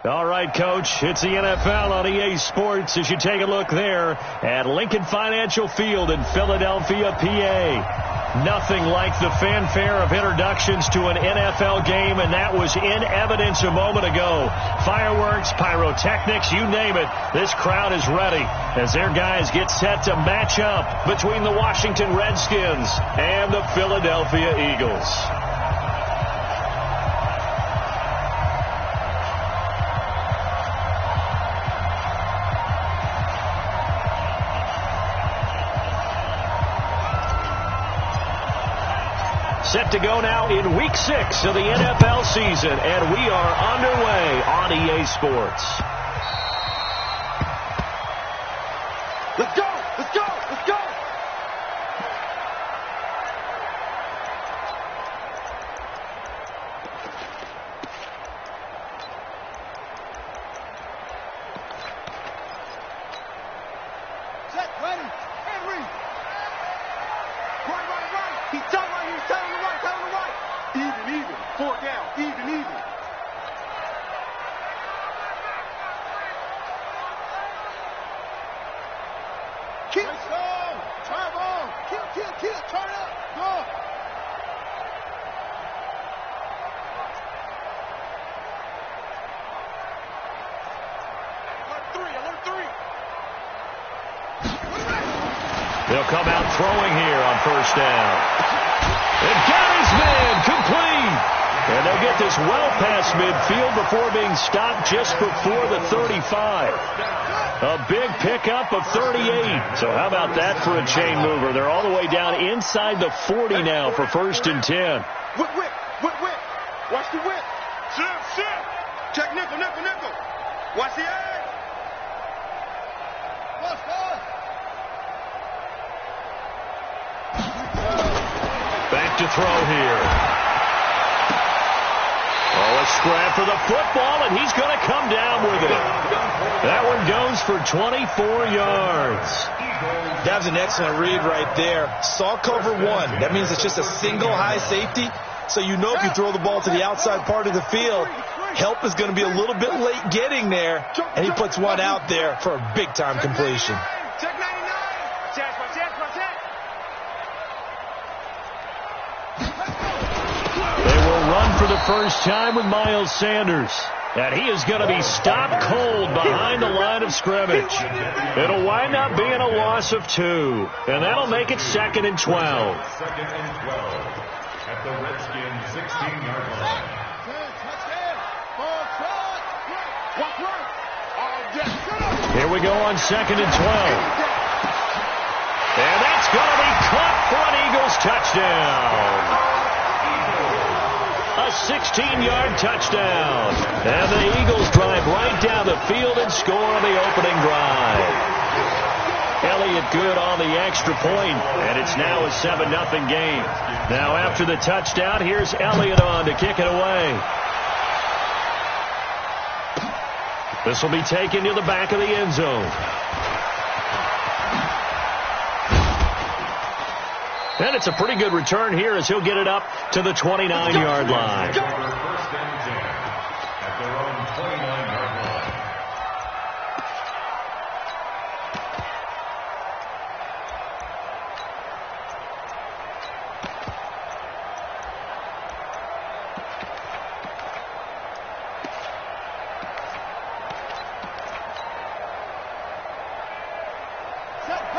All right, Coach, it's the NFL on EA Sports as you take a look there at Lincoln Financial Field in Philadelphia, PA. Nothing like the fanfare of introductions to an NFL game, and that was in evidence a moment ago. Fireworks, pyrotechnics, you name it. This crowd is ready as their guys get set to match up between the Washington Redskins and the Philadelphia Eagles. Set to go now in Week 6 of the NFL season, and we are underway on EA Sports. Let's go! Let's go! Let's go! Set, ready, Henry! Right. He's tight right here. He's tight on the right. Tight on the right. Even. 4 down. Even. Kill. Turn on. Kill. Turn up. Go. Alert 3. They'll come out throwing here on first down. And got his man complete. And they'll get this well past midfield before being stopped just before the 35. A big pickup of 38. So how about that for a chain mover? They're all the way down inside the 40 now for first and 10. Whip. Watch the whip. Sit. Check nickel. Watch the egg. Watch God. Back to throw here. Oh, a scrap for the football, and he's going to come down with it. That one goes for 24 yards. That was an excellent read right there. Saw cover 1. That means it's just a single high safety. So you know if you throw the ball to the outside part of the field, help is going to be a little bit late getting there. And he puts one out there for a big-time completion. Check 99. Check. Run for the first time with Miles Sanders. And he is going to be stopped cold behind the line of scrimmage. It'll wind up being a loss of 2. And that'll make it 2nd and 12. At the Redskins 16-yard line. Here we go on 2nd and 12. And that's going to be caught for an Eagles touchdown. A 16-yard touchdown. And the Eagles drive right down the field and score on the opening drive. Elliott good on the extra point, and it's now a 7-0 game. Now after the touchdown, here's Elliott on to kick it away. This will be taken to the back of the end zone. And it's a pretty good return here as he'll get it up to the 29-yard line. First and 10 at their own 29-yard line.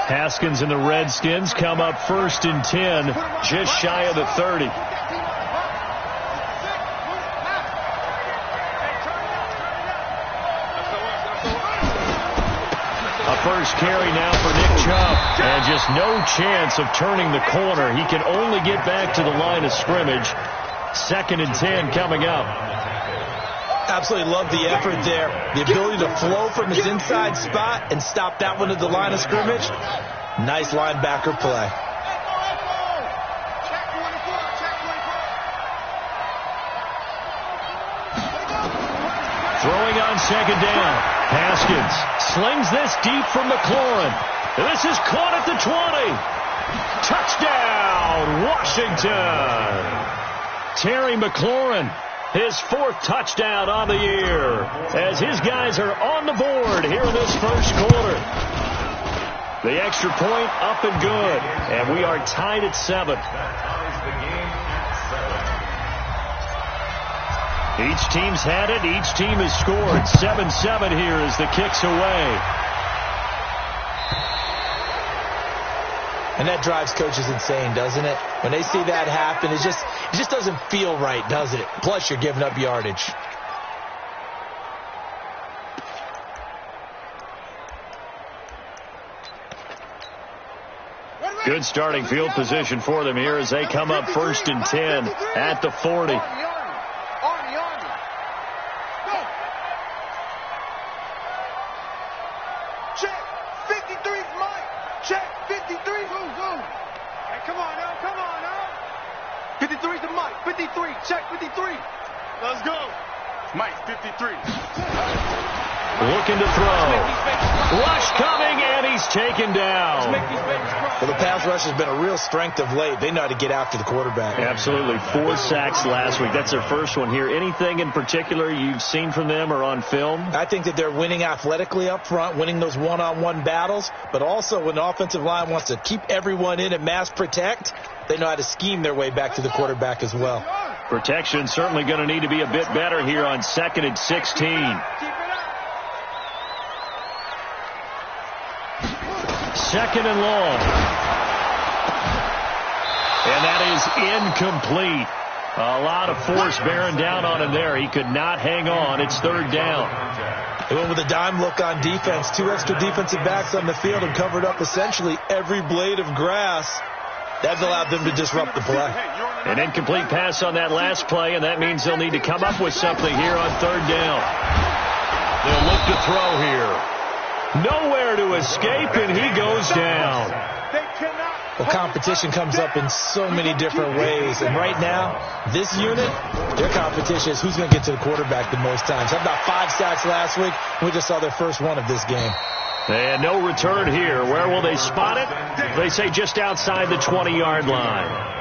Haskins and the Redskins come up first and 10, just shy of the 30. A first carry now for Nick Chubb, and just no chance of turning the corner. He can only get back to the line of scrimmage. 2nd and 10 coming up. Absolutely love the effort there. The ability to flow from his inside spot and stop that one at the line of scrimmage. Nice linebacker play. Throwing on 2nd down. Haskins slings this deep from McLaurin. This is caught at the 20. Touchdown, Washington. Terry McLaurin His 4th touchdown on the year as his guys are on the board here in this first quarter. The extra point up and good, and we are tied at 7. Each team's had it. Each team has scored. 7-7 here as the kick's away. And that drives coaches insane, doesn't it? When they see that happen, it just doesn't feel right, does it? Plus, you're giving up yardage. Good starting field position for them here as they come up 1st and 10 at the 40. Check 53's Mike. Check 53. Hey, come on now. 53's the Mike. 53. Check 53. Let's go. Mike 53. Looking to throw. Rush coming, and he's taken down. Well, the pass rush has been a real strength of late. They know how to get after the quarterback. Absolutely. 4 sacks last week. That's their first one here. Anything in particular you've seen from them or on film? I think that they're winning athletically up front, winning those one-on-one battles, but also when the offensive line wants to keep everyone in and mass protect, they know how to scheme their way back to the quarterback as well. Protection certainly going to need to be a bit better here on 2nd and 16. 2nd and long. And that is incomplete. A lot of force bearing down on him there. He could not hang on. It's 3rd down. They went with a dime look on defense. 2 extra defensive backs on the field and covered up essentially every blade of grass. That allowed them to disrupt the play. An incomplete pass on that last play, and that means they'll need to come up with something here on 3rd down. They'll look to throw here. Nowhere to escape, and he goes down. Well, competition comes up in so many different ways. And right now, this unit, their competition is who's going to get to the quarterback the most times. Had about 5 sacks last week. We just saw their first one of this game. And no return here. Where will they spot it? They say just outside the 20-yard line.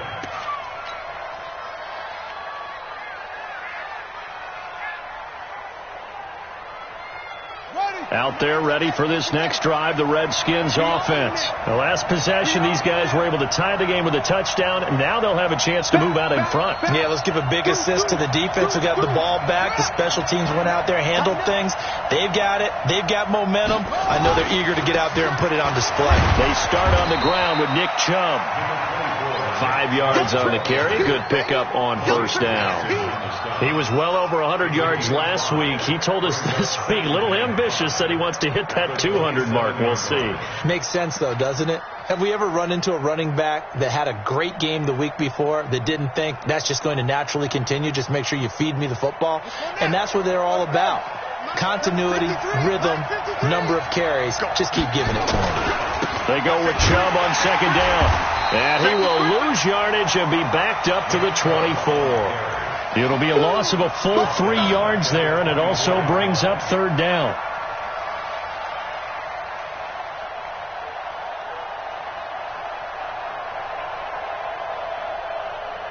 Out there ready for this next drive, the Redskins offense. The last possession, these guys were able to tie the game with a touchdown, and now they'll have a chance to move out in front. Yeah, let's give a big assist to the defense who got the ball back. The special teams went out there, handled things. They've got it. They've got momentum. I know they're eager to get out there and put it on display. They start on the ground with Nick Chubb. 5 yards on the carry. Good pickup on 1st down. He was well over 100 yards last week. He told us this week, a little ambitious, said he wants to hit that 200 mark. We'll see. Makes sense, though, doesn't it? Have we ever run into a running back that had a great game the week before that didn't think that's just going to naturally continue? Just make sure you feed me the football. And that's what they're all about. Continuity, rhythm, number of carries. Just keep giving it to him. They go with Chubb on 2nd down. And he will lose yardage and be backed up to the 24. It'll be a loss of a full 3 yards there, and it also brings up 3rd down.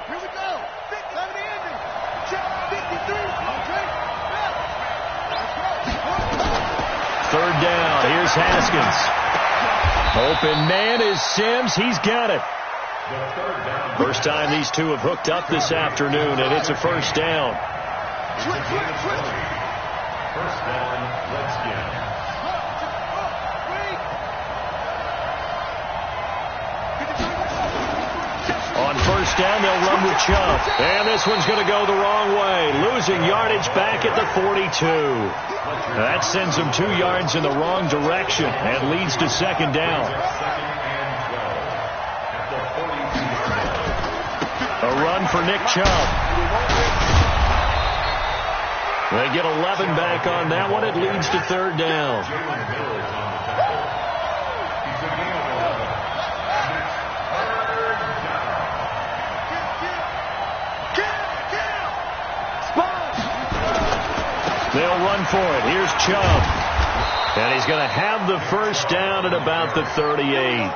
Here we go. 6 on the ending. Check 53. Okay. 3rd down. Here's Haskins. Open man is Sims. He's got it. First time these two have hooked up this afternoon, and it's a 1st down. Switch. 1st down, Redskins. On 1st down, they'll run with Chubb. And this one's going to go the wrong way. Losing yardage back at the 42. That sends them 2 yards in the wrong direction and leads to 2nd down. A run for Nick Chubb. They get 11 back on that one. It leads to 3rd down. They'll run for it. Here's Chubb. And he's going to have the 1st down at about the 38.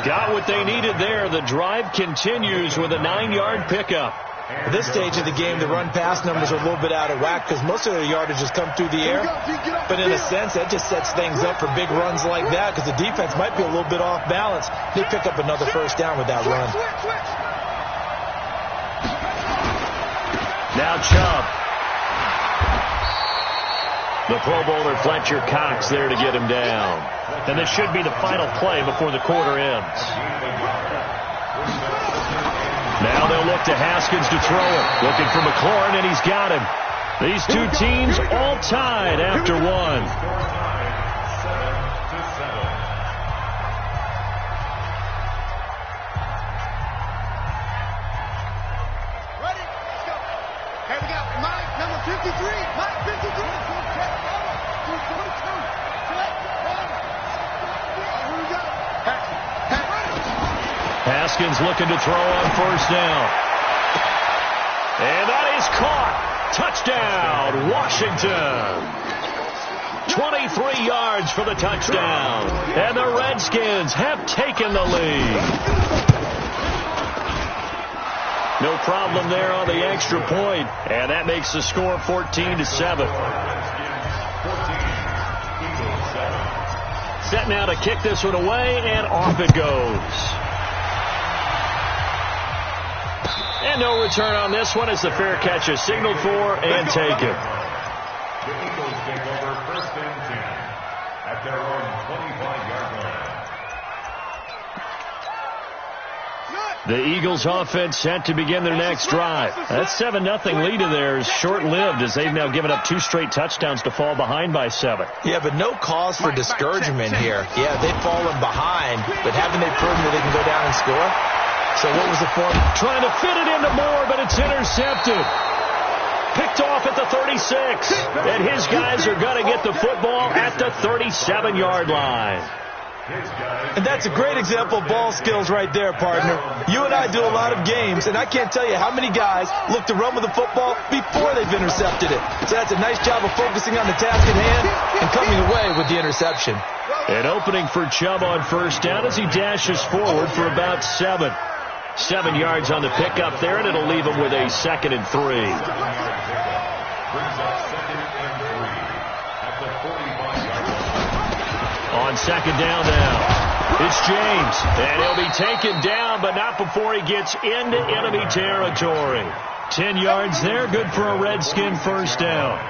Got what they needed there. The drive continues with a 9-yard pickup. At this stage of the game, the run-pass numbers are a little bit out of whack because most of their yardage has come through the air. But in a sense, that just sets things up for big runs like that because the defense might be a little bit off balance. They pick up another first down with that run. Now Chubb. The Pro Bowler Fletcher Cox there to get him down. And this should be the final play before the quarter ends. Now they'll look to Haskins to throw it. Looking for McLaurin, and he's got him. These two teams all tied after one. Ready? Let's go. Here we go. Mike, number 53. Mike, 53. Haskins looking to throw on first down. And that is caught. Touchdown, Washington. 23 yards for the touchdown. And the Redskins have taken the lead. No problem there on the extra point. And that makes the score 14-7. Set now to kick this one away, and off it goes. And no return on this one as the fair catch is signaled for and taken. The Eagles take over first and 10 at their own 25-yard line. The Eagles offense set to begin their next drive. That 7-0 lead of theirs short-lived as they've now given up 2 straight touchdowns to fall behind by 7. Yeah, but no cause for discouragement here. Yeah, they've fallen behind, but haven't they proven that they can go down and score? So what was the form? Trying to fit it into Moore, but it's intercepted. Picked off at the 36. And his guys are going to get the football at the 37-yard line. And that's a great example of ball skills right there, partner. You and I do a lot of games, and I can't tell you how many guys look to run with the football before they've intercepted it. So that's a nice job of focusing on the task at hand and coming away with the interception. An opening for Chubb on first down as he dashes forward for about 7. 7 yards on the pickup there, and it'll leave him with a 2nd and 3. Brings up 2nd and 3 at the 45-yard line. On 2nd down now, it's James, and he'll be taken down, but not before he gets into enemy territory. 10 yards there, good for a Redskin first down.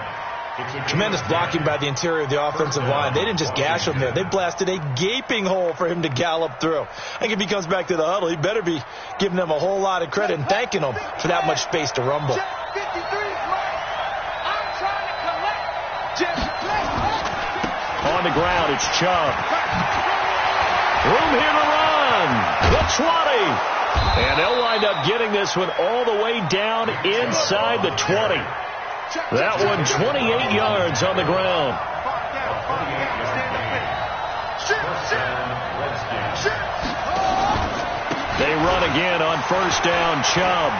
Tremendous blocking by the interior of the offensive line. They didn't just gash him there. They blasted a gaping hole for him to gallop through. I think if he comes back to the huddle, he better be giving them a whole lot of credit and thanking them for that much space to rumble. On the ground, it's Chubb. Room here to run. The 20. And they'll wind up getting this one all the way down inside the 20. That one 28 yards on the ground. They run again on first down, Chubb.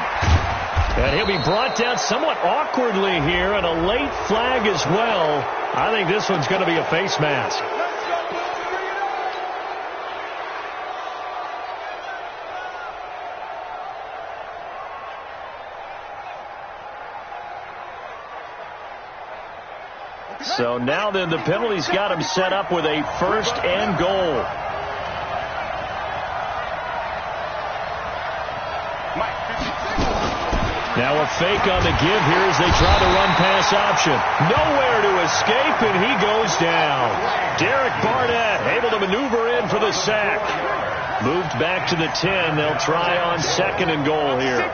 And he'll be brought down somewhat awkwardly here, and a late flag as well. I think this one's going to be a face mask. So now then the penalty's got him set up with a 1st and goal. Now a fake on the give here as they try to run pass option. Nowhere to escape, and he goes down. Derek Barnett able to maneuver in for the sack. Moved back to the 10. They'll try on 2nd and goal here.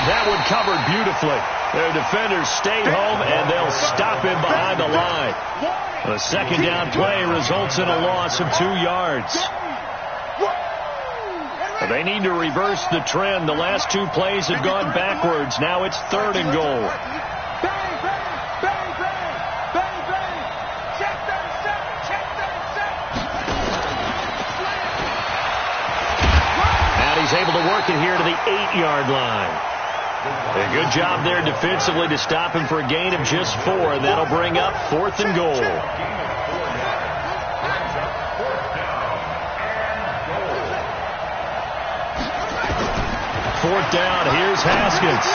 That one covered beautifully. Their defenders stay home, and they'll stop him behind the line. The 2nd down play results in a loss of 2 yards. But they need to reverse the trend. The last 2 plays have gone backwards. Now it's 3rd and goal. And he's able to work it here to the 8-yard line. A good job there defensively to stop him for a gain of just 4, and that'll bring up 4th and goal. Fourth down, here's Haskins.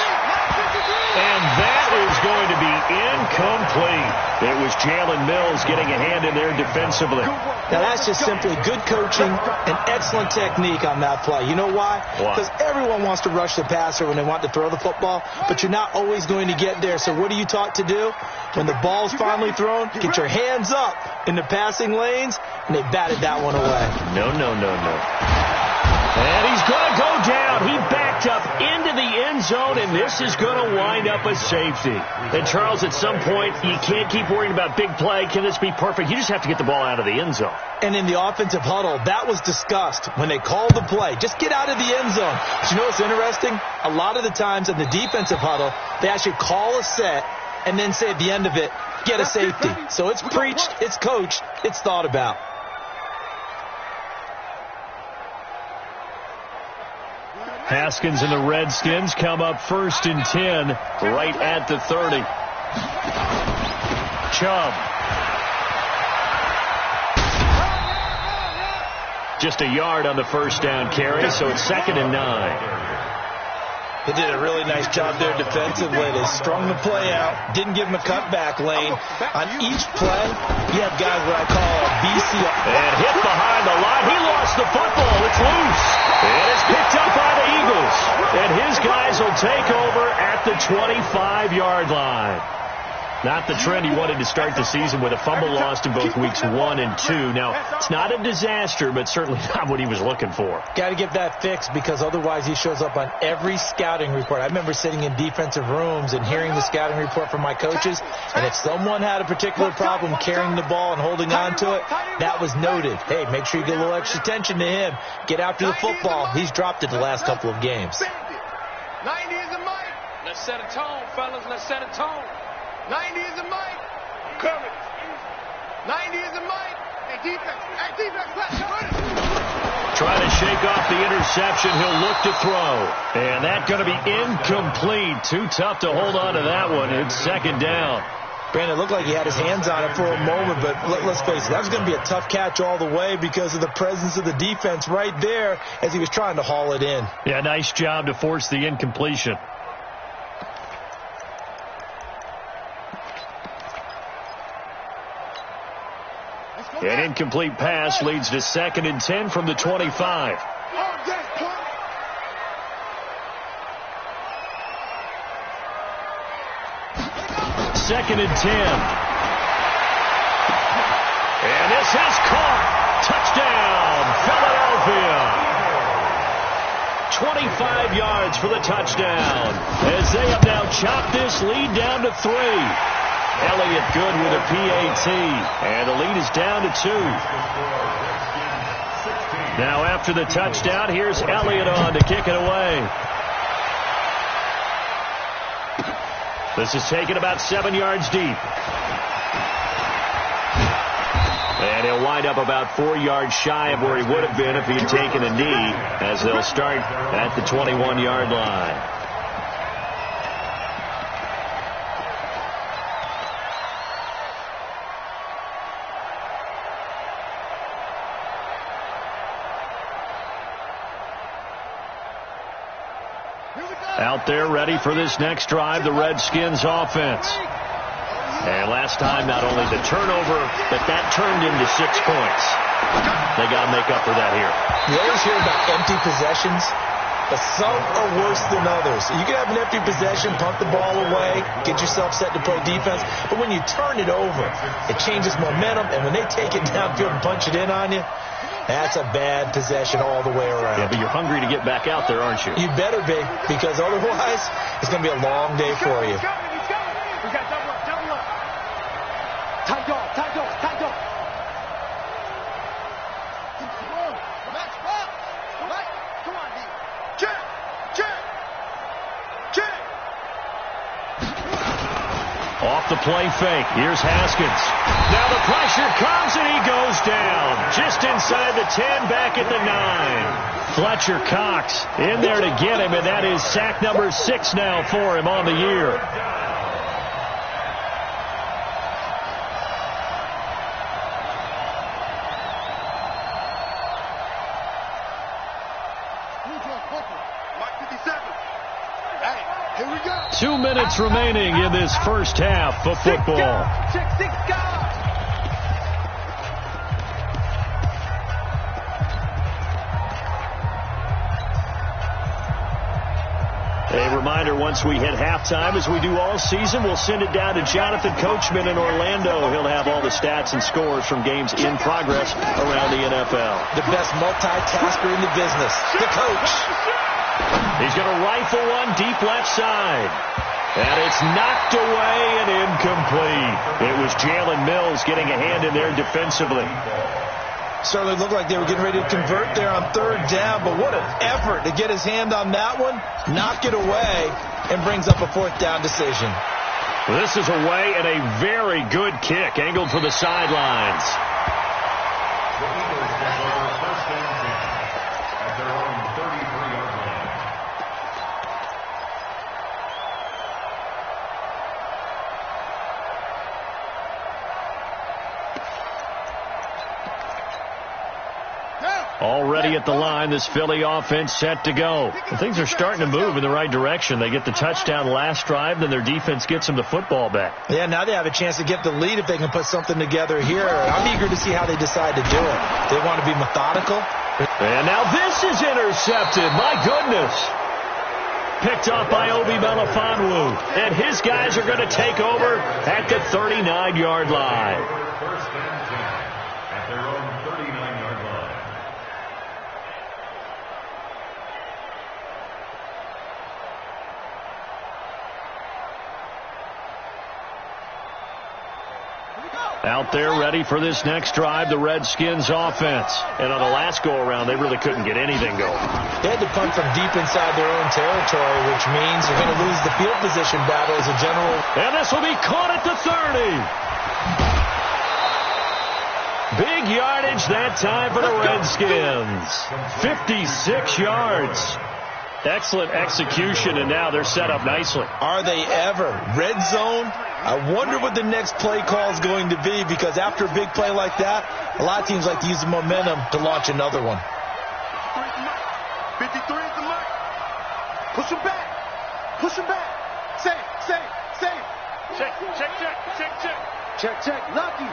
And that is going to be incomplete. It was Jalen Mills getting a hand in there defensively. Now, that's just simply good coaching and excellent technique on that play. You know why? Because everyone wants to rush the passer when they want to throw the football, but you're not always going to get there. So what are you taught to do? When the ball's finally thrown, get your hands up in the passing lanes, and they batted that one away. No. And he's going to go down. He backed up into the end zone, and this is going to wind up a safety. And, Charles, at some point, you can't keep worrying about big play. Can this be perfect? You just have to get the ball out of the end zone. And in the offensive huddle, that was discussed when they called the play. Just get out of the end zone. But you know what's interesting? A lot of the times in the defensive huddle, they actually call a set and then say at the end of it, get a safety. So it's preached, it's coached, it's thought about. Haskins and the Redskins come up 1st and 10 right at the 30. Chubb. Just a yard on the first down carry, so it's 2nd and 9. They did a really nice job there defensively. They strung the play out, didn't give him a cutback lane. On each play, you have guys what I call a BC. And hit behind the line. He lost the football. It's loose. And it's picked up by the Eagles. And his guys will take over at the 25-yard line. Not the trend he wanted to start the season with a fumble lost in both weeks 1 and 2. Now, it's not a disaster, but certainly not what he was looking for. Got to get that fixed because otherwise he shows up on every scouting report. I remember sitting in defensive rooms and hearing the scouting report from my coaches, and if someone had a particular problem carrying the ball and holding on to it, that was noted. Hey, make sure you get a little extra attention to him. Get after the football. He's dropped it the last couple of games. 90 is a mic. Let's set a tone, fellas. Let's set a tone. 90 is a mic. Courage. 90 is a mic. Hey, defense. Hey, defense. Trying to shake off the interception. He'll look to throw. And that's going to be incomplete. Too tough to hold on to that one. It's 2nd down. Brandon, it looked like he had his hands on it for a moment, but let's face it, that was going to be a tough catch all the way because of the presence of the defense right there as he was trying to haul it in. Yeah, nice job to force the incompletion. An incomplete pass leads to 2nd and 10 from the 25. 2nd and 10. And this is caught. Touchdown, Philadelphia. 25 yards for the touchdown as they have now chopped this lead down to 3. Elliott good with a PAT, and the lead is down to 2. Now after the touchdown, here's Elliott on to kick it away. This is taken about 7 yards deep. And he'll wind up about 4 yards shy of where he would have been if he had taken a knee, as they'll start at the 21-yard line. Out there ready for this next drive, the Redskins offense. And last time, not only the turnover, but that turned into 6 points. They got to make up for that here. You always hear about empty possessions, but some are worse than others. You can have an empty possession, punt the ball away, get yourself set to play defense, but when you turn it over, it changes momentum, and when they take it downfield and punch it in on you, that's a bad possession all the way around. Yeah, but you're hungry to get back out there, aren't you? You better be, because otherwise, it's going to be a long day for you. We got double up, double up. Tight dog, tight dog, tight dog. Come on, D. Check, check, check. Off the play fake. Here's Haskins. Now the pressure Here comes, and he goes down. Just inside the 10, back at the 9. Fletcher Cox in there to get him, and that is sack number 6 now for him on the year. Mike 57. Hey, here we go. 2 minutes remaining in this first half of football. Check 6 guys. A reminder, once we hit halftime, as we do all season, we'll send it down to Jonathan Coachman in Orlando. He'll have all the stats and scores from games in progress around the NFL. The best multitasker in the business, the coach. He's going to rifle one deep left side. And it's knocked away and incomplete. It was Jalen Mills getting a hand in there defensively. Certainly looked like they were getting ready to convert there on 3rd down, but what an effort to get his hand on that one, knock it away, and brings up a 4th down decision. This is away and a very good kick, angled for the sidelines. The Eagles take over first and 10 at their own 33-yard line. Already at the line, this Philly offense set to go. And things are starting to move in the right direction. They get the touchdown last drive, then their defense gets them the football back. Yeah, now they have a chance to get the lead if they can put something together here. I'm eager to see how they decide to do it. They want to be methodical. And now this is intercepted. My goodness. Picked off by Obi Melifonwu. And his guys are going to take over at the 39-yard line. First and 10 at their own 39-yard line. Out there ready for this next drive, the Redskins offense. And on the last go-around, they really couldn't get anything going. They had to punt from deep inside their own territory, which means you're going to lose the field position battle as a general. And this will be caught at the 30. Big yardage that time for the Redskins. 56 yards. Excellent execution, and now they're set up nicely. Are they ever? Red zone? I wonder what the next play call is going to be, because after a big play like that, a lot of teams like to use the momentum to launch another one. 53 is the mark. Push him back. Push him back. Save. Check. Lucky.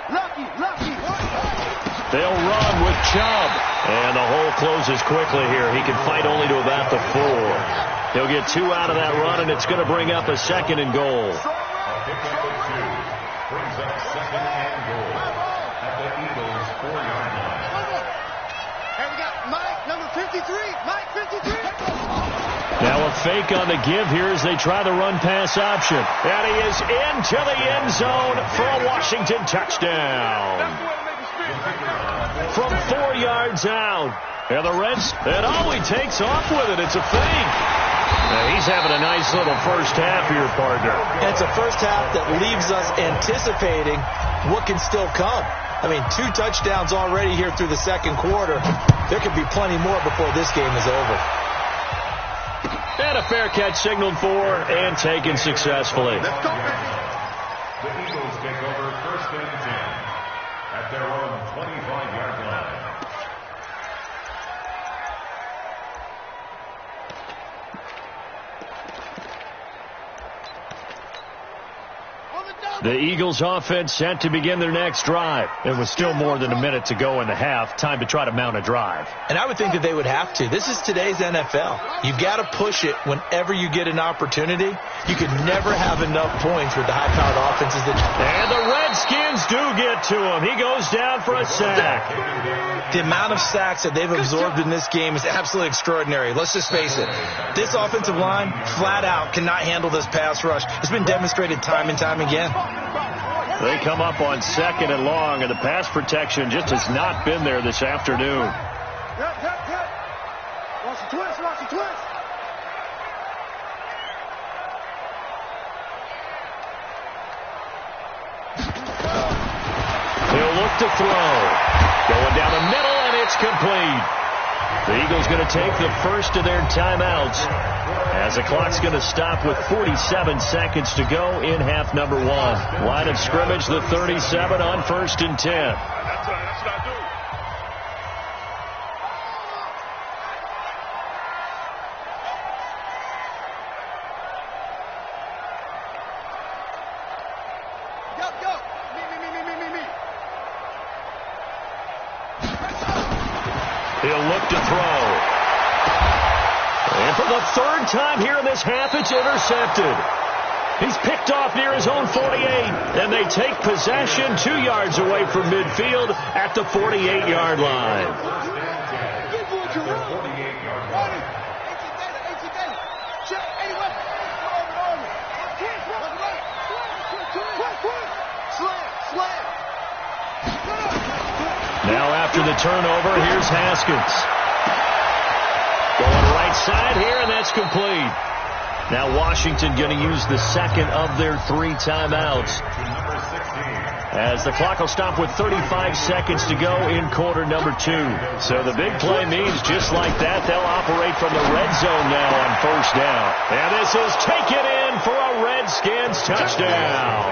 They'll run with Chubb. And the hole closes quickly here. He can fight only to about the 4. He'll get 2 out of that run, and it's going to bring up a 2nd and goal. A pickup of 2 brings up 2nd and goal at the Eagles' 4-yard line. Hey, we got Mike, number 53. Mike, 53. Now a fake on the give here as they try the run-pass option. And he is into the end zone for a Washington touchdown. From 4 yards out. And the Reds, and he takes off with it. It's a fake. Now he's having a nice little first half here, partner. And it's a first half that leaves us anticipating what can still come. I mean, 2 touchdowns already here through the second quarter. There could be plenty more before this game is over. And a fair catch signaled for and taken successfully. Let's go, baby. The Eagles take over first and 10 at their own 25-yard line. The Eagles offense set to begin their next drive. It was still more than a minute to go in the half. Time to try to mount a drive. And I would think that they would have to. This is today's NFL. You've got to push it whenever you get an opportunity. You could never have enough points with the high-powered offenses. And the Redskins do get to him. He goes down for a sack. The amount of sacks that they've absorbed in this game is absolutely extraordinary. Let's just face it. This offensive line, flat out, cannot handle this pass rush. It's been demonstrated time and time again. They come up on 2nd and long, and the pass protection just has not been there this afternoon. Good. Watch the twist. He'll look to throw. Going down the middle, and it's complete. The Eagles going to take the first of their timeouts as the clock's going to stop with 47 seconds to go in half number one. Line of scrimmage, the 37 on 1st and 10. That's what I do. He'll look to throw. And for the third time here in this half, it's intercepted. He's picked off near his own 48, and they take possession 2 yards away from midfield at the 48-yard line. Now after the turnover, here's Haskins. Going right side here, and that's complete. Now Washington going to use the second of their 3 timeouts, as the clock will stop with 35 seconds to go in quarter number 2. So the big play means just like that, they'll operate from the red zone now on 1st down. And this is taken in for a Redskins touchdown.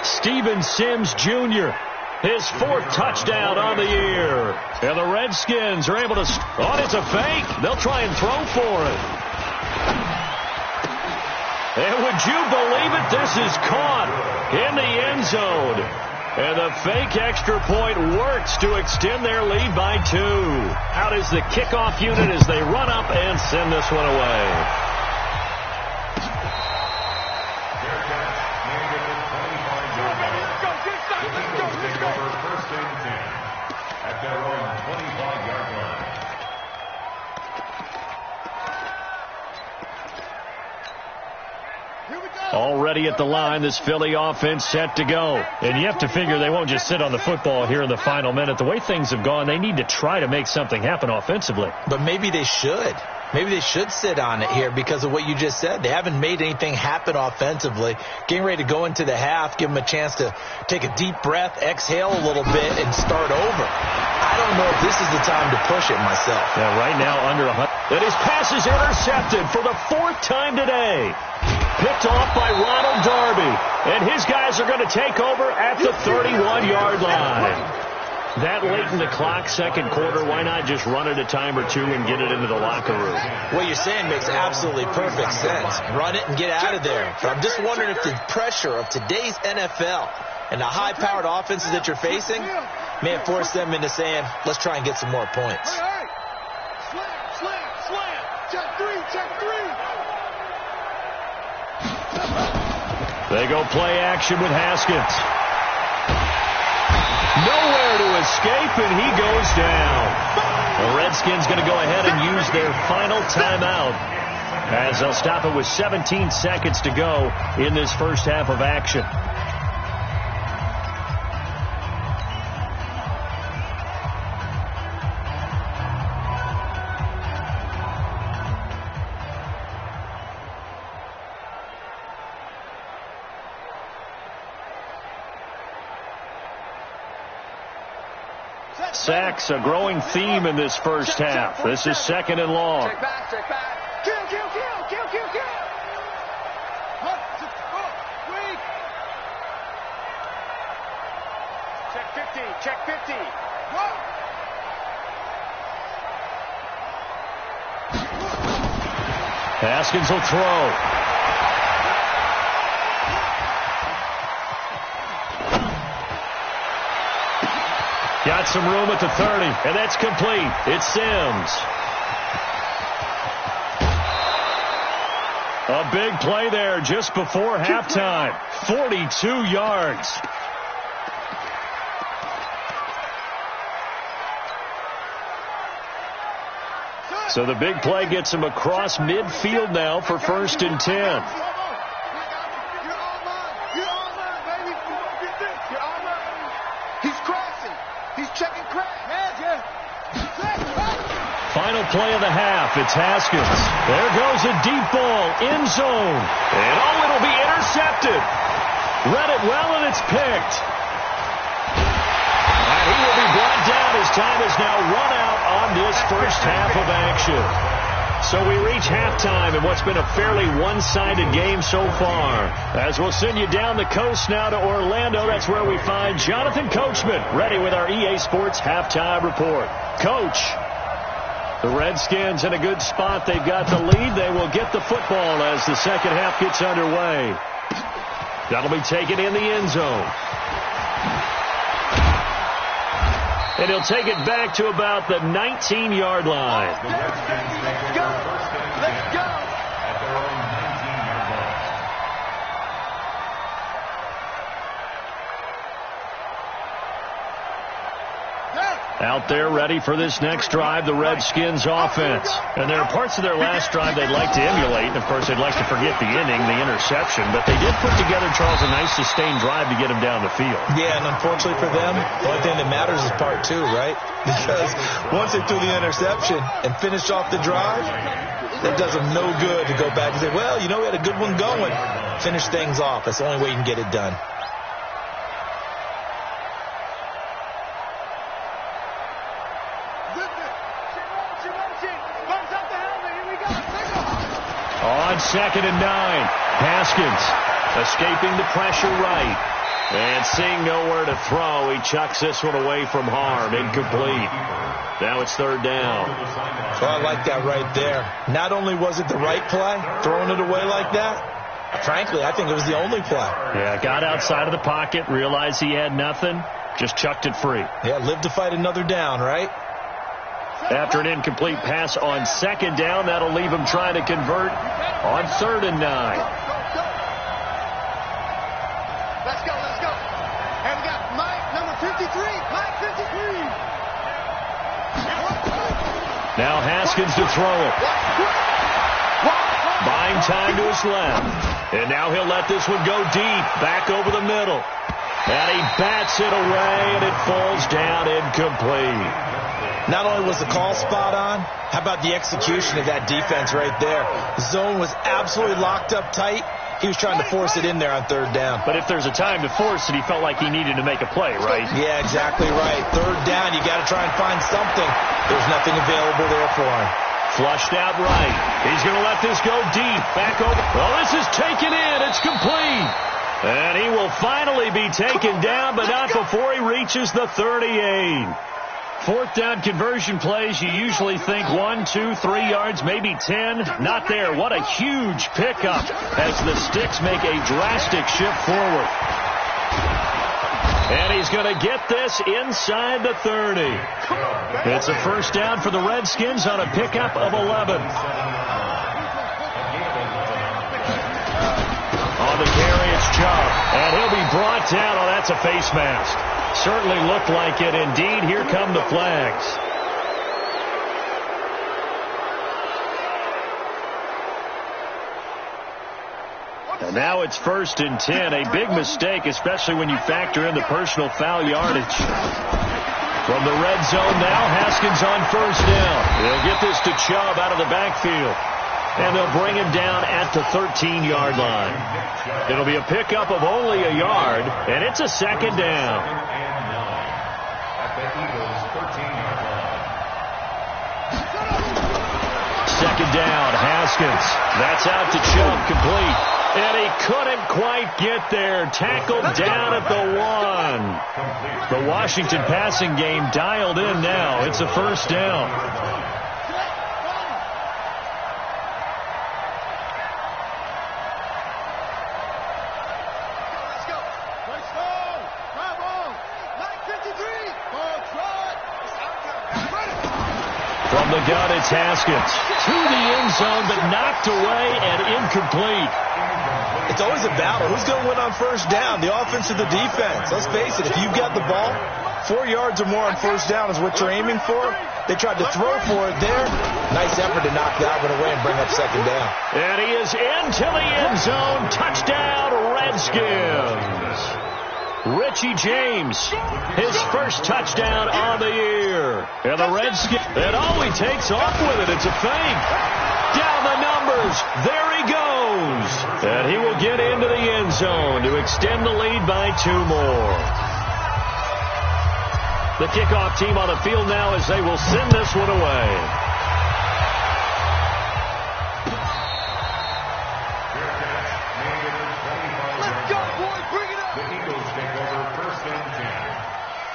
Steven Sims Jr., his 4th touchdown on the year. And the Redskins are able to... Oh, it's a fake. They'll try and throw for it. And would you believe it? This is caught in the end zone. And the fake extra point works to extend their lead by 2. Out is the kickoff unit as they run up and send this one away. Already at the line, this Philly offense set to go. And you have to figure they won't just sit on the football here in the final minute. The way things have gone, they need to try to make something happen offensively. But maybe they should. Maybe they should sit on it here because of what you just said. They haven't made anything happen offensively. Getting ready to go into the half, give them a chance to take a deep breath, exhale a little bit, and start over. I don't know if this is the time to push it myself. Yeah, right now under 100. And his pass is intercepted for the 4th time today. Picked off by Ronald Darby. And his guys are going to take over at the 31-yard line. That late in the clock, second quarter, why not just run it a time or 2 and get it into the locker room? What you're saying makes absolutely perfect sense. Run it and get out of there. But I'm just wondering if the pressure of today's NFL and the high-powered offenses that you're facing may have forced them into saying, let's try and get some more points. Slam, slam, slam. Check 3, check 3. They go play action with Haskins. Nowhere to escape, and he goes down. The Redskins going to go ahead and use their final timeout as they'll stop it with 17 seconds to go in this first half of action. Sacks, a growing theme in this first half. This is 2nd and long. Check back, check back. Kill, kill, kill, kill, kill, kill. Check 50, check 50. Haskins will throw. Got some room at the 30, and that's complete. It's Sims. A big play there just before halftime. 42 yards. So the big play gets him across midfield now for 1st and 10. Final play of the half. It's Haskins. There goes a deep ball. End zone. And it'll be intercepted. Read it well, and it's picked. time has now run out on this first half of action. So we reach halftime in what's been a fairly one-sided game so far. As we'll send you down the coast now to Orlando, that's where we find Jonathan Coachman ready with our EA Sports Halftime Report. Coach, the Redskins in a good spot. They've got the lead. They will get the football as the second half gets underway. That'll be taken in the end zone. And he'll take it back to about the 19-yard line. Let's go. Let's go. At their own 19-yard line. Out there ready for this next drive, the Redskins offense. And there are parts of their last drive they'd like to emulate. And, of course, they'd like to forget the inning, the interception. But they did put together, Charles, a nice sustained drive to get them down the field. Yeah, and unfortunately for them, the only thing that matters is part two, right? Because once they threw the interception and finished off the drive, that does them no good to go back and say, well, you know, we had a good one going. Finish things off. That's the only way you can get it done. On 2nd and 9, Haskins escaping the pressure right. And seeing nowhere to throw, he chucks this one away from harm. Incomplete. Now it's 3rd down. Well, I like that right there. Not only was it the right play, throwing it away like that, frankly, I think it was the only play. Yeah, got outside of the pocket, realized he had nothing, just chucked it free. Yeah, live to fight another down, right? After an incomplete pass on 2nd down, that'll leave him trying to convert on 3rd and 9. Let's go. And we got Mike, number 53. Mike, 53. Now Haskins to throw it. Buying time to his left. And now he'll let this one go deep, back over the middle. And he bats it away, and it falls down incomplete. Not only was the call spot on, how about the execution of that defense right there? The zone was absolutely locked up tight. He was trying to force it in there on 3rd down. But if there's a time to force it, he felt like he needed to make a play, right? Yeah, exactly right. 3rd down, you got to try and find something. There's nothing available there for him. Flushed out right. He's going to let this go deep. Back over. Well, this is taken in. It's complete. And he will finally be taken down, but not before he reaches the 38. 4th down conversion plays, you usually think 1, 2, 3 yards, maybe 10. Not there. What a huge pickup as the Sticks make a drastic shift forward. And he's going to get this inside the 30. It's a 1st down for the Redskins on a pickup of 11. On the carry, it's Chubb. And he'll be brought down. Oh, that's a face mask. Certainly looked like it. Indeed, here come the flags. And now it's 1st and 10. A big mistake, especially when you factor in the personal foul yardage. From the red zone now, Haskins on 1st down. They'll get this to Chubb out of the backfield. And they'll bring him down at the 13-yard line. It'll be a pickup of only a yard, and it's a 2nd down. Second down, Haskins. That's out to Chubb, complete. And he couldn't quite get there. Tackled down at the 1. The Washington passing game dialed in now. It's a 1st down. From the gun, it's Haskins. To the end zone, but knocked away and incomplete. It's always a battle. Who's going to win on 1st down, the offense or the defense? Let's face it, if you've got the ball, 4 yards or more on 1st down is what you're aiming for. They tried to throw for it there. Nice effort to knock that one away and bring up 2nd down. And he is into the end zone. Touchdown, Redskins. Richie James, his 1st touchdown on the year. And the Redskins, and all he takes off with it, it's a fake. Down the numbers, there he goes. And he will get into the end zone to extend the lead by 2 more. The kickoff team on the field now as they will send this one away. Let's go, boys. Bring it up. The Eagles take over first and 10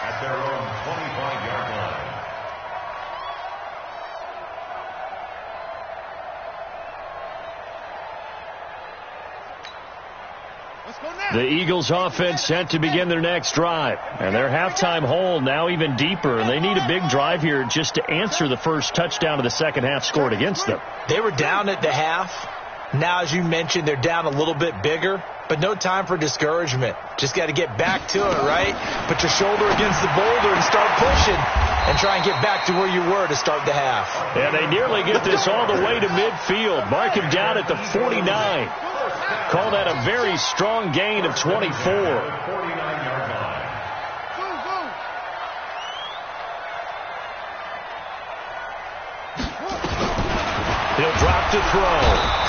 at their own 25-yard line. The Eagles offense set to begin their next drive. And their halftime hole now even deeper. And they need a big drive here just to answer the first touchdown of the second half scored against them. They were down at the half. Now, as you mentioned, they're down a little bit bigger. But no time for discouragement. Just got to get back to it, right? Put your shoulder against the boulder and start pushing. And try and get back to where you were to start the half. And they nearly get this all the way to midfield. Mark him down at the 49. Call that a very strong gain of 24. 49-yard line. He'll drop to throw.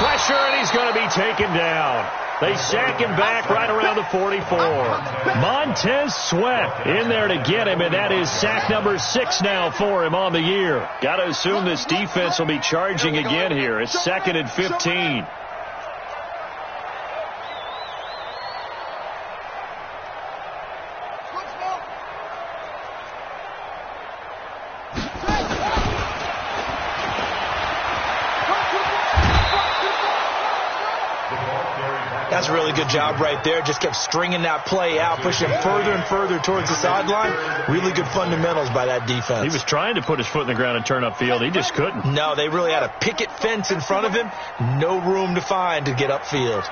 Pressure, and he's going to be taken down. They sack him back right around the 44. Montez Sweat in there to get him, and that is sack number 6 now for him on the year. Got to assume this defense will be charging again here. It's 2nd and 15. That's a really good job right there. Just kept stringing that play out, pushing further and further towards the sideline. Really good fundamentals by that defense. He was trying to put his foot in the ground and turn upfield. He just couldn't. No, they really had a picket fence in front of him. No room to find to get upfield.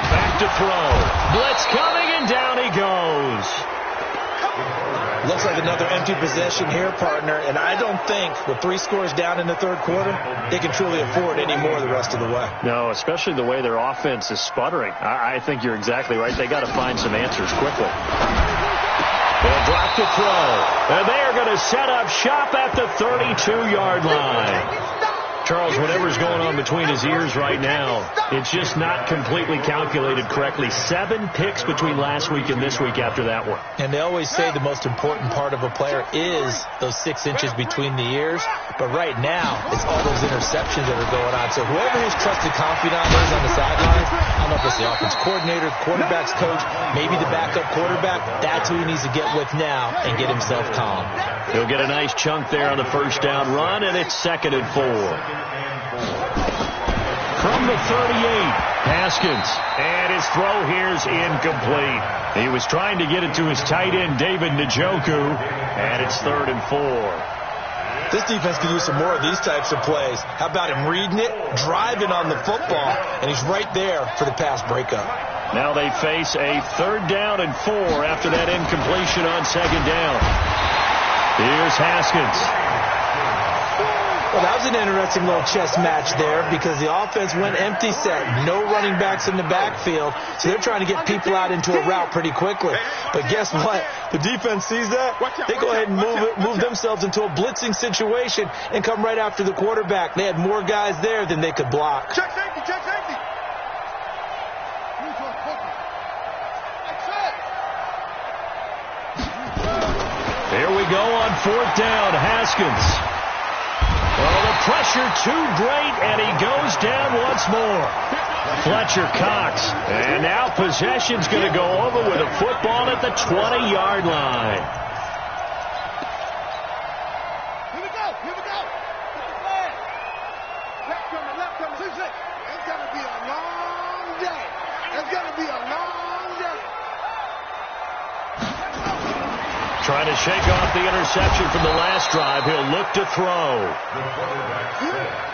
Back to throw. Blitz coming, and down he goes. Looks like another empty possession here, partner, and I don't think with 3 scores down in the third quarter, they can truly afford any more the rest of the way. No, especially the way their offense is sputtering. I think you're exactly right. They got to find some answers quickly. They'll drop to throw, and they are going to set up shop at the 32-yard line. Charles, whatever's going on between his ears right now, it's just not completely calculated correctly. 7 picks between last week and this week after that one. And they always say the most important part of a player is those 6 inches between the ears. But right now, it's all those interceptions that are going on. So whoever his trusted confidant is on the sidelines, I don't know if it's the offense coordinator, quarterback's coach, maybe the backup quarterback, that's who he needs to get with now and get himself calm. He'll get a nice chunk there on the first down run, and it's 2nd and 4. From the 38, Haskins, and his throw here's incomplete. He was trying to get it to his tight end, David Njoku, and it's 3rd and 4. This defense can use some more of these types of plays. How about him reading it, driving on the football, and he's right there for the pass breakup. Now they face a 3rd down and 4 after that incompletion on 2nd down. Here's Haskins. Well, that was an interesting little chess match there because the offense went empty set. No running backs in the backfield, so they're trying to get people out into a route pretty quickly. But guess what? The defense sees that. They go ahead and move themselves into a blitzing situation and come right after the quarterback. They had more guys there than they could block. Check safety, check safety. Here we go on 4th down. Haskins. Well, the pressure too great, and he goes down once more. Fletcher Cox. And now possession's going to go over with a football at the 20-yard line. Here we go, here we go. Left coming, 2-6. It's going to be a long day. It's going to be a long day. Trying to shake off the interception from the last drive. He'll look to throw.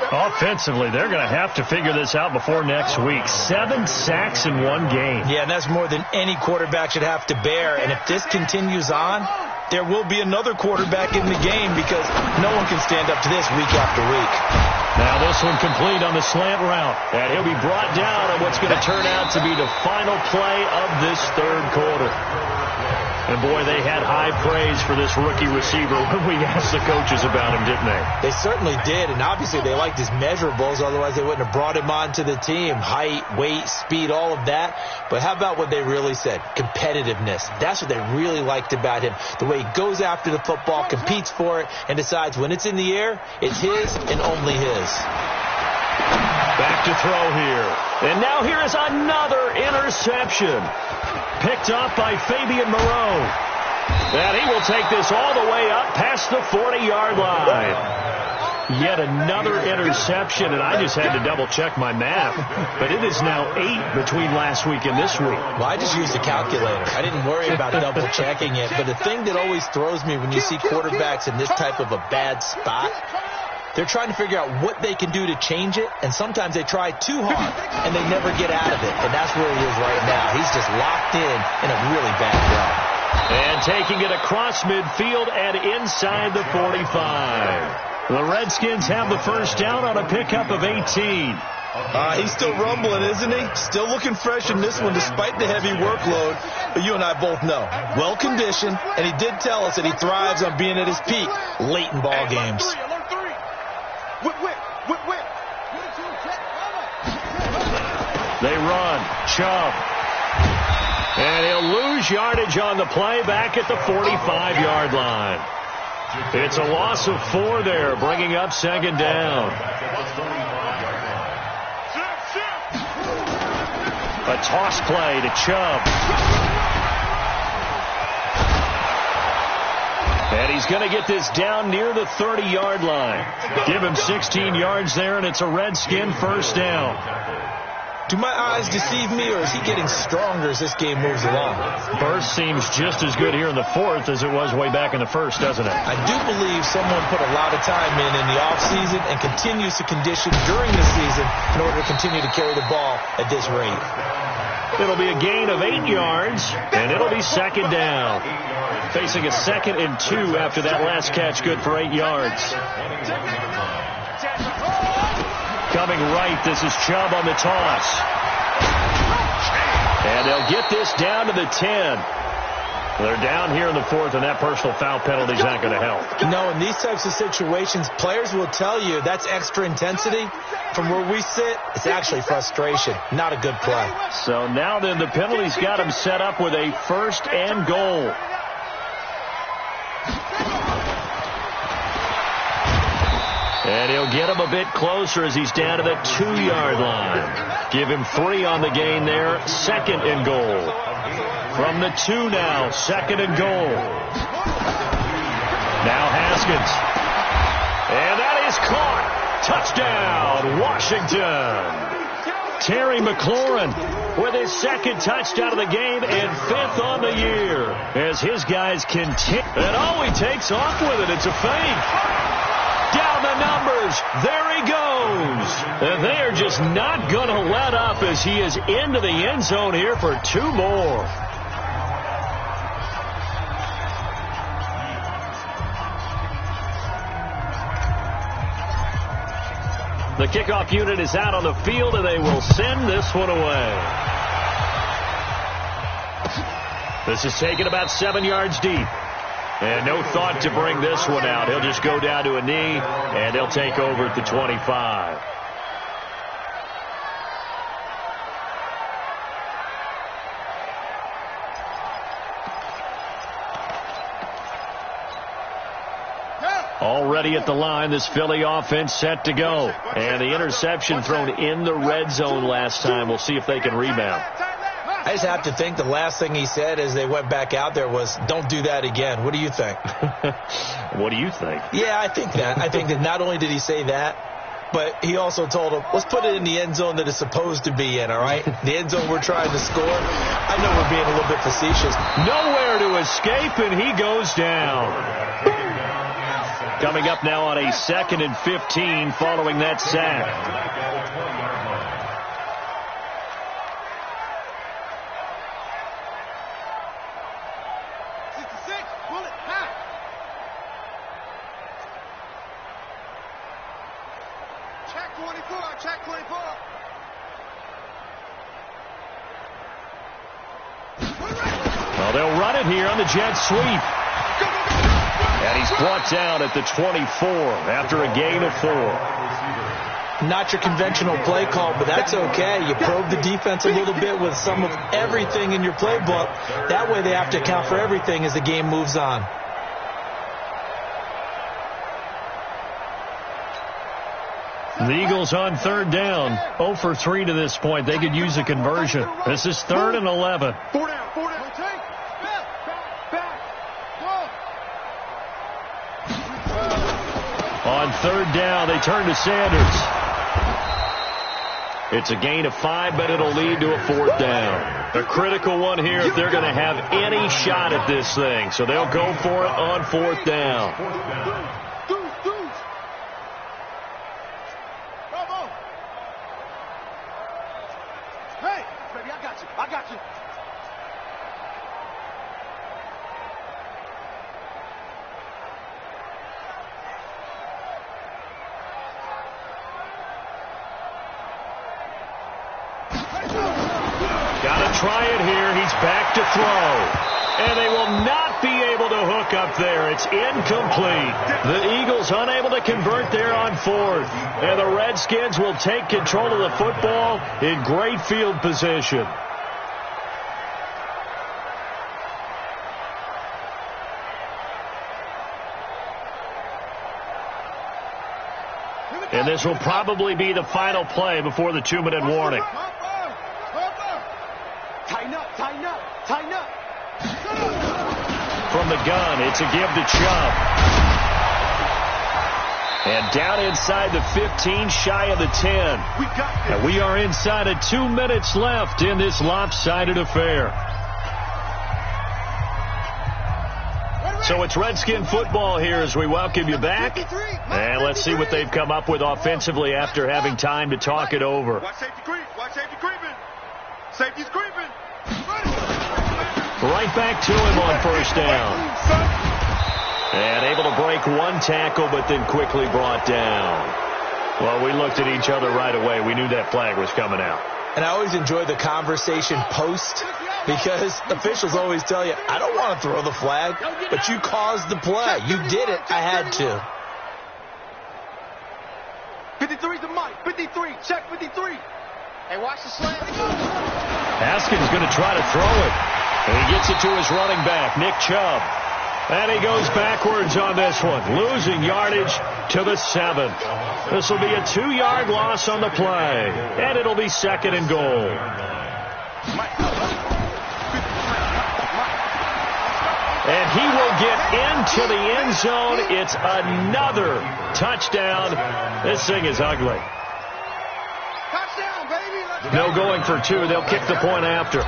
Offensively, they're going to have to figure this out before next week. 7 sacks in one game. Yeah, and that's more than any quarterback should have to bear. And if this continues on, there will be another quarterback in the game because no one can stand up to this week after week. Now this one complete on the slant route. And he'll be brought down on what's going to turn out to be the final play of this third quarter. And, boy, they had high praise for this rookie receiver when we asked the coaches about him, didn't they? They certainly did, and obviously they liked his measurables. Otherwise, they wouldn't have brought him onto the team. Height, weight, speed, all of that. But how about what they really said? Competitiveness. That's what they really liked about him. The way he goes after the football, competes for it, and decides when it's in the air, it's his and only his. Back to throw here. And now here is another interception. Picked off by Fabian Moreau. And he will take this all the way up past the 40-yard line. Yet another interception, and I just had to double-check my math. But it is now 8 between last week and this week. Well, I just used a calculator. I didn't worry about double-checking it. But the thing that always throws me when you see quarterbacks in this type of a bad spot, they're trying to figure out what they can do to change it, and sometimes they try too hard, and they never get out of it. And that's where he is right now. He's just locked in a really bad run. And taking it across midfield and inside the 45. The Redskins have the first down on a pickup of 18. He's still rumbling, isn't he? Still looking fresh in this one despite the heavy workload. But you and I both know, well-conditioned, and he did tell us that he thrives on being at his peak late in ball games. They run. Chubb. And he'll lose yardage on the play back at the 45-yard line. It's a loss of 4 there, bringing up second down. A toss play to Chubb. And he's going to get this down near the 30-yard line. Give him 16 yards there, and it's a Redskin first down. Do my eyes deceive me, or is he getting stronger as this game moves along? Burst seems just as good here in the fourth as it was way back in the first, doesn't it? I do believe someone put a lot of time in the offseason and continues to condition during the season in order to continue to carry the ball at this rate. It'll be a gain of 8 yards, and it'll be second down. Facing a 2nd and 2 after that last catch, good for 8 yards. Coming right, this is Chubb on the toss. And they'll get this down to the 10. They're down here in the fourth, and that personal foul penalty is not going to help. No, in these types of situations, players will tell you that's extra intensity. From where we sit, it's actually frustration. Not a good play. So now then, the penalty's got him set up with a 1st and goal. And he'll get him a bit closer as he's down to the 2-yard line. Give him 3 on the gain there. 2nd and goal. From the 2 now, 2nd and goal. Now Haskins. And that is caught. Touchdown, Washington. Terry McLaurin with his 2nd touchdown of the game and 5th on the year. As his guys continue. And he takes off with it. It's a fake. Down the numbers. There he goes. And they are just not going to let up as he is into the end zone here for 2 more. The kickoff unit is out on the field, and they will send this one away. This is taken about 7 yards deep. And no thought to bring this one out. He'll just go down to a knee, and he'll take over at the 25. Already at the line, this Philly offense set to go. And the interception thrown in the red zone last time. We'll see if they can rebound. I just have to think the last thing he said as they went back out there was, don't do that again. What do you think? What do you think? Yeah, I think that. I think that not only did he say that, but he also told him, let's put it in the end zone that it's supposed to be in, all right? The end zone we're trying to score. I know we're being a little bit facetious. Nowhere to escape, and he goes down. Coming up now on a 2nd and 15 following that sack. Check 24. Well, they'll run it here on the jet sweep. And he's brought down at the 24 after a gain of 4. Not your conventional play call, but that's okay. You probe the defense a little bit with some of everything in your playbook. That way they have to account for everything as the game moves on. The Eagles on 3rd down. 0 for 3 to this point. They could use a conversion. This is 3rd and 11. 4 down, 4 down. Back. On 3rd down, they turn to Sanders. It's a gain of 5, but it'll lead to a 4th down. A critical one here if they're going to have any shot at this thing. So they'll go for it on 4th down. Hey, baby, I got you. Got to try it here. He's back to throw. And they will not be able to hook up there. It's incomplete. The Eagles unable to convert there on 4th. And the Redskins will take control of the football in great field position. And this will probably be the final play before the 2-minute warning. Tighten up. From the gun, it's a give to Chubb. And down inside the 15, shy of the 10. And we are inside of 2 minutes left in this lopsided affair. So it's Redskin football here as we welcome you back. And let's see what they've come up with offensively after having time to talk it over. Watch safety creeping. Safety's creeping. Right back to him on 1st down. And able to break one tackle, but then quickly brought down. Well, we looked at each other right away. We knew that flag was coming out. And I always enjoy the conversation post because officials always tell you, I don't want to throw the flag, but you caused the play. You did it. I had to. 53's the mic. 53. Check 53. Hey, watch the slant. Haskins going to try to throw it. And he gets it to his running back, Nick Chubb. And he goes backwards on this one, losing yardage to the 7. This will be a 2-yard loss on the play. And it'll be 2nd and goal. And he will get into the end zone. It's another touchdown. This thing is ugly. Touchdown, baby. No going for 2. They'll kick the point after.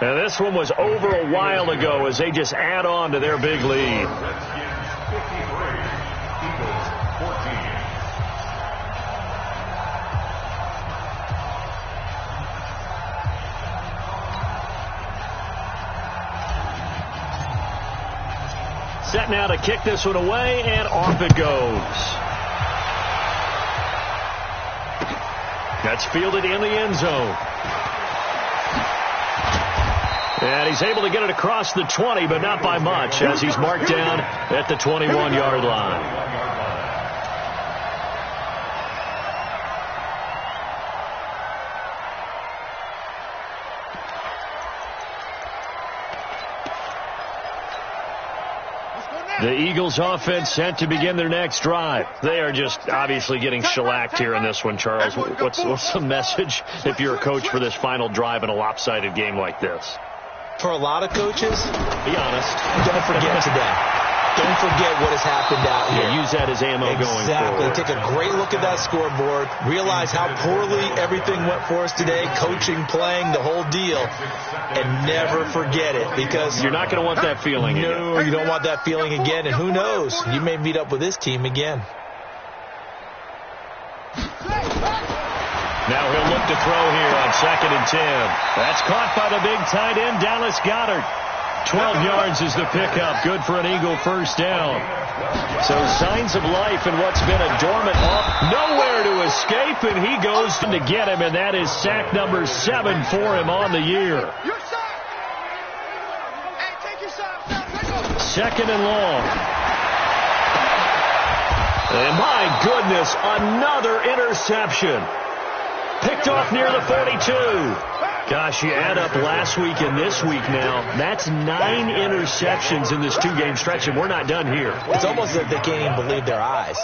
And this one was over a while ago as they just add on to their big lead. Set now to kick this one away, and off it goes. That's fielded in the end zone. And he's able to get it across the 20, but not by much, as he's marked down at the 21-yard line. The Eagles offense set to begin their next drive. They are just obviously getting shellacked here in this one, Charles. What's the message if you're a coach for this final drive in a lopsided game like this? For a lot of coaches, be honest, don't forget today. Don't forget what has happened out here. Yeah, use that as ammo going forward. Exactly. Take a great look at that scoreboard. Realize how poorly everything went for us today. Coaching, playing, the whole deal. And never forget it, because you're not going to want that feeling again. No, you don't want that feeling again. And who knows? You may meet up with this team again. Now he'll look to throw here on 2nd and 10. That's caught by the big tight end, Dallas Goedert. 12 yards is the pickup. Good for an Eagle first down. So signs of life in what's been a dormant off. Nowhere to escape, and he goes to get him, and that is sack number 7 for him on the year. Second and long. And my goodness, another interception. Picked off near the 42. Gosh, you add up last week and this week now, that's 9 interceptions in this 2-game stretch, and we're not done here. It's almost like they can't even believe their eyes.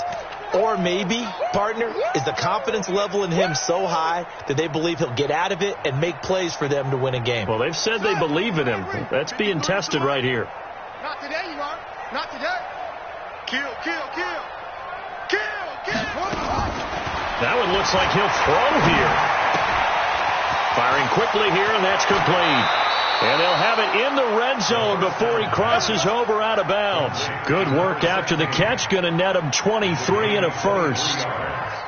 Or maybe, partner, is the confidence level in him so high that they believe he'll get out of it and make plays for them to win a game. Well, they've said they believe in him. That's being tested right here. Not today, you are. Not today. Kill, kill, kill. Kill, kill. That one looks like he'll throw here. Firing quickly here, and that's complete. And they'll have it in the red zone before he crosses over out of bounds. Good work after the catch. Going to net him 23 and a first.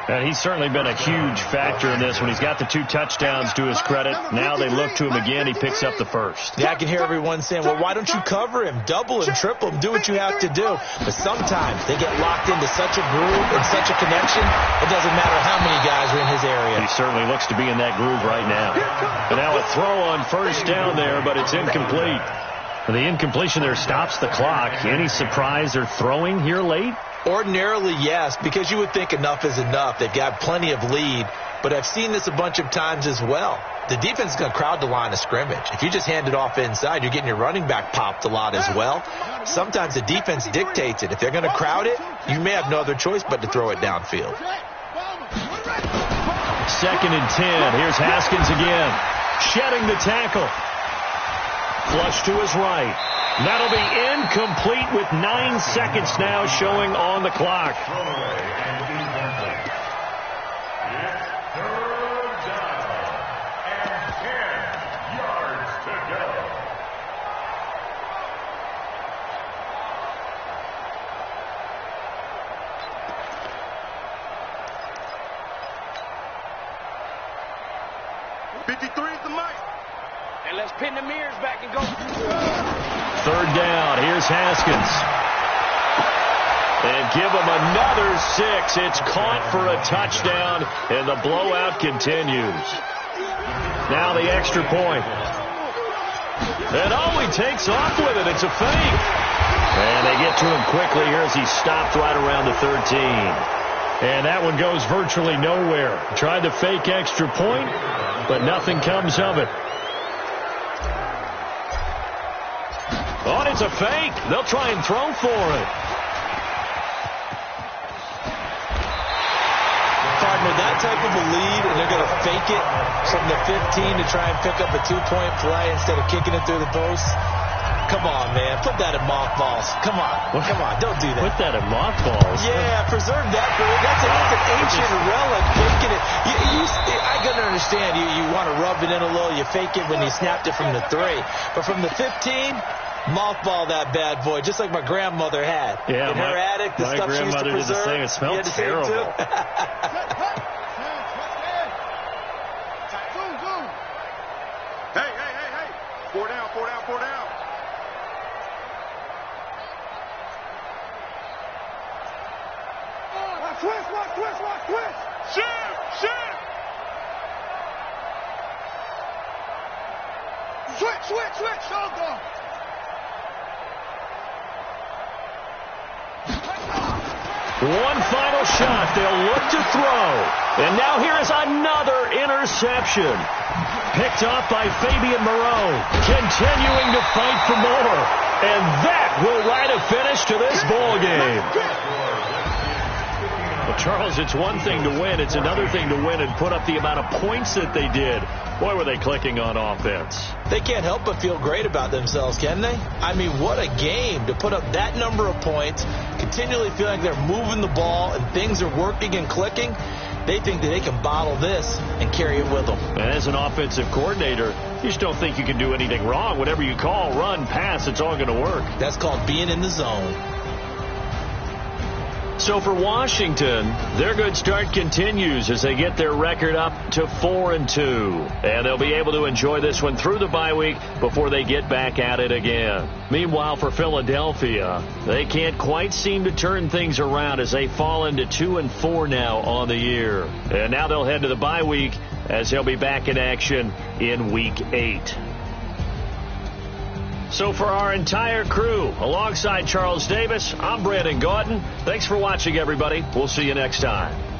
And he's certainly been a huge factor in this when he's got the 2 touchdowns to his credit. Now they look to him again. He picks up the first. Yeah, I can hear everyone saying, well, why don't you cover him? Double him, triple him, do what you have to do. But sometimes they get locked into such a groove and such a connection, it doesn't matter how many guys are in his area. He certainly looks to be in that groove right now. But now a throw on first down there, but it's incomplete. And the incompletion there stops the clock. Any surprise they're throwing here late? Ordinarily, yes, because you would think enough is enough. They've got plenty of lead, but I've seen this a bunch of times as well. The defense is going to crowd the line of scrimmage. If you just hand it off inside, you're getting your running back popped a lot as well. Sometimes the defense dictates it. If they're going to crowd it, you may have no other choice but to throw it downfield. Second and 10. Here's Haskins again. Shedding the tackle. Flush to his right. That'll be incomplete with 9 seconds now showing on the clock. It's 3rd down and 10 yards to go. '53 is the mic. And let's pin the mirrors back and go. 3rd down. Here's Haskins. And give him another 6. It's caught for a touchdown, and the blowout continues. Now the extra point. And he takes off with it. It's a fake. And they get to him quickly here as he stopped right around the 13. And that one goes virtually nowhere. Tried the fake extra point, but nothing comes of it. Oh, and it's a fake. They'll try and throw for it. Partner, that type of a lead, and they're going to fake it from the 15 to try and pick up a 2-point play instead of kicking it through the post. Come on, man. Put that in mothballs. Come on. Come on. Don't do that. Put that in mothballs? Yeah, preserve that. That's an ancient relic. Faking it. I can understand. You want to rub it in a little. You fake it when you snapped it from the 3. But from the 15, mothball that bad boy, just like my grandmother had. Yeah, in her attic, the stuff she used to preserve. Did the same. It smelled terrible. Hey. 4 down. Twist. Shoot. Switch. Hold on. One final shot. They'll look to throw. And now here is another interception. Picked off by Fabian Moreau. Continuing to fight for more. And that will write a finish to this ball game. Well, Charles, it's one thing to win. It's another thing to win and put up the amount of points that they did. Boy, were they clicking on offense. They can't help but feel great about themselves, can they? I mean, what a game to put up that number of points, continually feel like they're moving the ball and things are working and clicking. They think that they can bottle this and carry it with them. And as an offensive coordinator, you just don't think you can do anything wrong. Whatever you call, run, pass, it's all going to work. That's called being in the zone. So for Washington, their good start continues as they get their record up to 4-2. And they'll be able to enjoy this one through the bye week before they get back at it again. Meanwhile, for Philadelphia, they can't quite seem to turn things around as they fall into 2-4 now on the year. And now they'll head to the bye week as they'll be back in action in Week 8. So for our entire crew, alongside Charles Davis, I'm Brandon Gaudin. Thanks for watching, everybody. We'll see you next time.